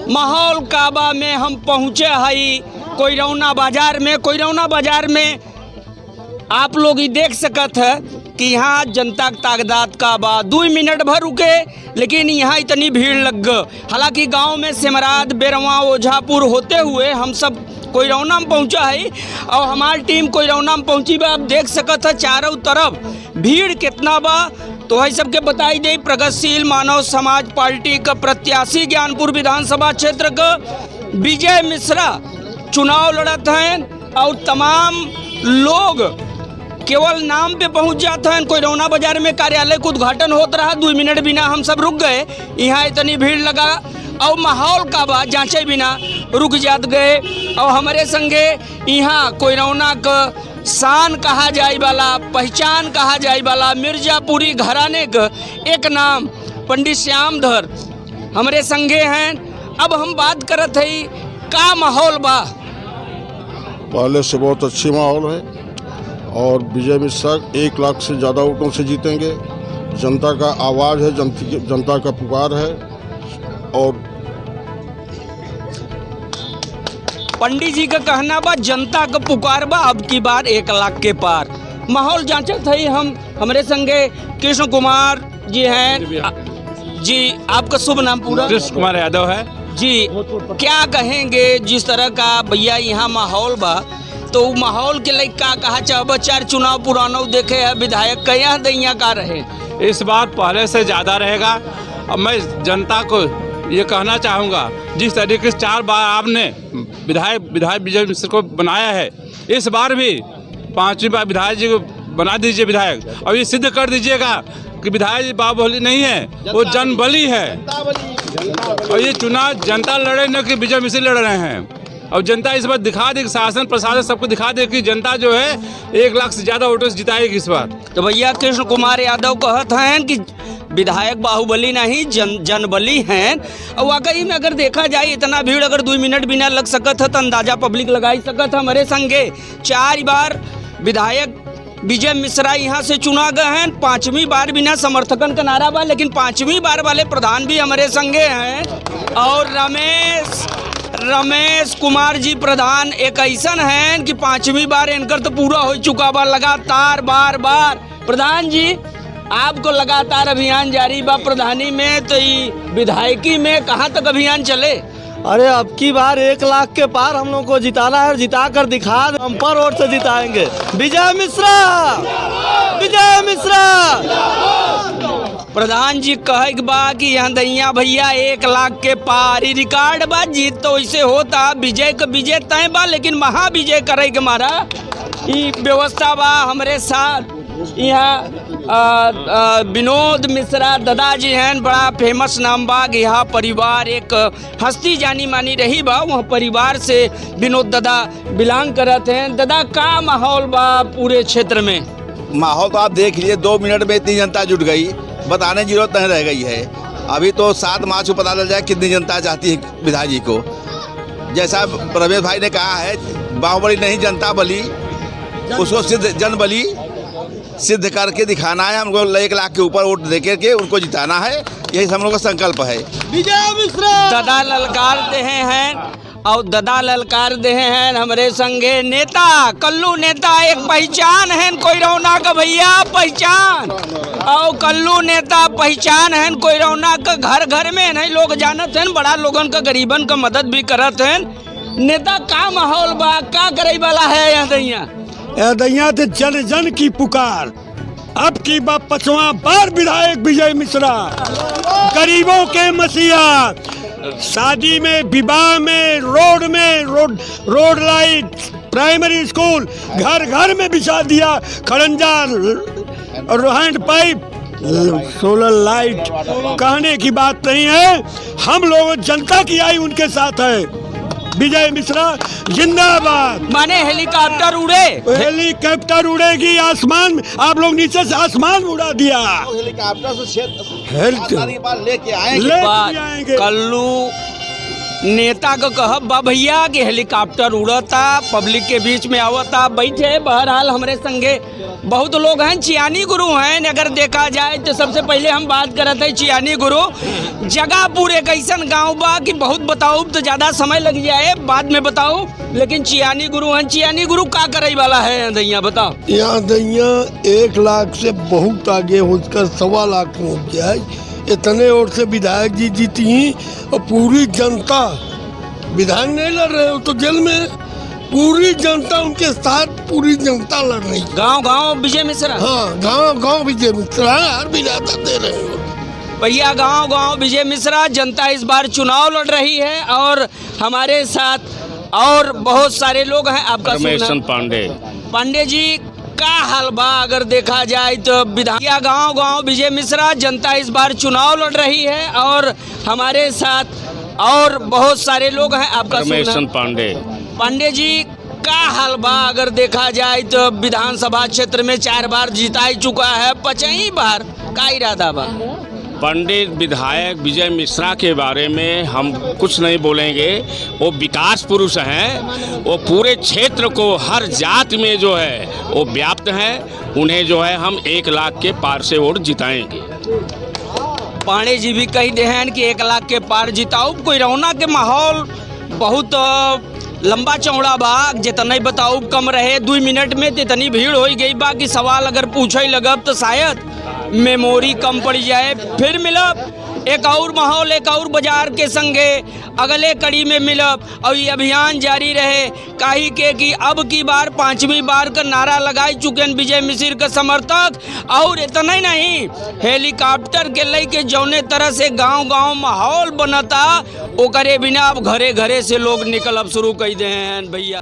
माहौल काबा में हम पहुँचे हई कोइरौना बाजार में आप लोग ही देख सकत है कि यहाँ जनता तादाद का बा 2 मिनट भर रुके लेकिन यहाँ इतनी भीड़ लग गई। हालांकि गांव में सेमराद बेरवा ओझापुर होते हुए हम सब कोइरौना में पहुँचा है और हमारी टीम कोइरौना में पहुँची बा। आप देख सकत है चारों तरफ भीड़ कितना बा। तो वही सबके बताई दे प्रगतिशील मानव समाज पार्टी का प्रत्याशी ज्ञानपुर विधानसभा क्षेत्र का विजय मिश्रा चुनाव लड़त हैं और तमाम लोग केवल नाम पे पहुंच जाते हैं। कोइरौना बाजार में कार्यालय का उद्घाटन होता रहा, 2 मिनट बिना हम सब रुक गए। यहाँ इतनी भीड़ लगा और माहौल का बा जांचे बिना रुक जात गए। और हमारे संगे यहाँ कोइरौना का शान कहा जाए वाला, पहचान कहा जाए वाला मिर्जापुरी घराने का एक नाम पंडित श्यामधर हमारे संगे हैं। अब हम बात करत है का माहौल बा। पहले से बहुत अच्छी माहौल है और विजय मिश्रा 1 लाख से ज़्यादा वोटों से जीतेंगे। जनता का आवाज़ है, जनता का पुकार है। और पंडित जी का कहना बा जनता का पुकार बा अब की बार 1 लाख के पार। माहौल जांचत है हम हमारे संगे कृष्ण कुमार जी हैं। जी आपका शुभ नाम पूरा? कृष्ण कुमार यादव है जी। क्या कहेंगे जिस तरह का भैया यहाँ माहौल बा तो माहौल के लिए का कहा चाहे? 4 चुनाव पुराना देखे है विधायक का यहाँ दैया का रहे, इस बार पहले से ज़्यादा रहेगा। अब मैं जनता को ये कहना चाहूँगा जिस तरीके से 4 बार आपने विधायक विजय मिश्रा को बनाया है, इस बार भी 5वीं बार विधायक जी को बना दीजिए विधायक। और ये सिद्ध कर दीजिएगा कि विधायक जी बाहुबली नहीं है, वो जनबली है। और ये चुनाव जनता लड़े न कि विजय मिश्रा लड़ रहे हैं। और जनता इस बार दिखा दे, शासन प्रशासन सबको दिखा दे कि जनता जो है 1 लाख से ज़्यादा वोटों से जिताएगी इस बार। तो भैया कृष्ण कुमार यादव कहत हैं कि विधायक बाहुबली नहीं जनबली हैं। और वाकई में अगर देखा जाए इतना भीड़ अगर 2 मिनट बिना लग सकत है तो अंदाजा पब्लिक लगा ही सकत है। हमारे संगे 4 बार विधायक विजय मिश्रा यहाँ से चुना गए हैं। 5वीं बार बिना समर्थकन का नारा बा, लेकिन 5वीं बार वाले प्रधान भी हमारे संगे हैं। और रमेश कुमार जी प्रधान एक ऐसा हैं कि 5वीं बार इनकर तो पूरा हो चुका बा लगातार बार। प्रधान जी आपको लगातार अभियान जारी बा प्रधानी में, तो विधायकी में कहाँ तक अभियान चले? अरे अब की बार 1 लाख के पार हम लोग को जिताना है और जिता कर दिखा, हम पर वोट से जिताएंगे। विजय मिश्रा, विजय मिश्रा। प्रधान जी कहे बा कि यहाँ दैया भैया 1 लाख के पार ही रिकॉर्ड बा। जीत तो ऐसे होता विजय का विजय तय बा, लेकिन महाविजय करे के मारा ये व्यवस्था बा। हमारे साथ यहाँ विनोद मिश्रा दादाजी हैं, बड़ा फेमस नाम बा। यहाँ परिवार एक हस्ती जानी मानी रही बा, वहाँ परिवार से विनोद दादा बिलोंग करते हैं। दादा का माहौल बा पूरे क्षेत्र में? माहौल तो आप देख लीजिए, 2 मिनट में इतनी जनता जुट गई, बताने की जरूरत नहीं रह गई है। अभी तो 7 मार्च को पता चल जाए कितनी जनता चाहती है विधायक जी को। जैसा प्रवेश भाई ने कहा है, बाहुबली नहीं जनता बली, उसको सिद्ध जनबली सिद्ध करके दिखाना है। हमको 1 लाख के ऊपर वोट दे के उनको जिताना है, यही हम लोग का संकल्प है। विजय मिश्रा दादा ललकार दे हैं और दादा ललकार दे हैं हमारे संगे नेता कल्लू नेता। एक पहचान है कोइरौना का भैया, पहचान। और कल्लू नेता पहचान है कोइरौना का, घर घर में नहीं लोग जानत हैं, बड़ा लोगन का गरीबन का मदद भी करत हैं। नेता का माहौल बा, का करे वाला है यहाँ दैया थे जन जन की पुकार। अब की बार 5वां बार विधायक विजय मिश्रा, गरीबों के मसीहा। शादी में, विवाह में, रोड लाइट, प्राइमरी स्कूल, घर घर में बिछा दिया खड़ंजा, हैंड पाइप, सोलर लाइट। कहने की बात नहीं है, हम लोग जनता की आई उनके साथ है। विजय मिश्रा जिंदाबाद। माने हेलीकॉप्टर उड़ेगी आसमान में, आप लोग नीचे से आसमान उड़ा दिया। हेलीकॉप्टर से लेके आएंगे। कल्लू नेता को कहब बा भैया कि हेलीकॉप्टर उड़ता, पब्लिक के बीच में आवता, बैठे। बहरहाल हमारे संगे बहुत लोग हैं, चियानी गुरु हैं। अगर देखा जाए तो सबसे पहले हम बात करते हैं चियानी गुरु। जगापुर एक ऐसा गांव बा कि बहुत बताऊँ तो ज़्यादा समय लग जाए, बाद में बताऊँ, लेकिन चियानी गुरु हैं। चियानी गुरु का करे वाला है दैया, बताओ। यहाँ दैया 1 लाख से बहुत आगे होकर 1.25 लाख पहुँच गया है। इतने और से विधायक जी जीती हैं और पूरी जनता, विधायक नहीं लड़ रहे हो तो जेल में, पूरी जनता उनके साथ, पूरी जनता लड़ रही। गांव गांव विजय मिश्रा, हाँ गांव गांव विजय मिश्रा हर विधायक दे रहे हो भैया, गांव गांव विजय मिश्रा। जनता इस बार चुनाव लड़ रही है और हमारे साथ और बहुत सारे लोग हैं। आपका रमेशन पांडे जी, का हाल बा अगर देखा जाए तो विधायक गांव गांव विजय मिश्रा। जनता इस बार चुनाव लड़ रही है और हमारे साथ और बहुत सारे लोग हैं। आपका रमेशन पांडे जी, का हाल बा अगर देखा जाए तो विधानसभा क्षेत्र में 4 बार जीता ही चुका है, 5 बार का इरादा बा? पंडित विधायक विजय मिश्रा के बारे में हम कुछ नहीं बोलेंगे। वो विकास पुरुष हैं, वो पूरे क्षेत्र को हर जात में जो है वो व्याप्त हैं। उन्हें जो है हम 1 लाख के पार से वोट जिताएंगे। पांडे जी भी कही दे हैं कि 1 लाख के पार जिताऊ। कोई रौना के माहौल बहुत लंबा चौड़ा बा, जितना बताऊ कम रहे 2 मिनट में इतनी भीड़ हो गई बा कि सवाल अगर पूछे लगब तो शायद मेमोरी कम पड़ जाए। फिर मिलब एक और माहौल, एक और बाजार के संगे अगले कड़ी में मिलब और ये अभियान जारी रहे। काहे के कि अब की बार 5वीं बार का नारा लगाई चुके हैं विजय मिश्र के समर्थक। और इतना ही नहीं, हेलीकॉप्टर के लेके जौने तरह से गांव गांव माहौल बनता, ओकरे बिना अब घरे घरे से लोग निकलब शुरू कर दे हैं भैया।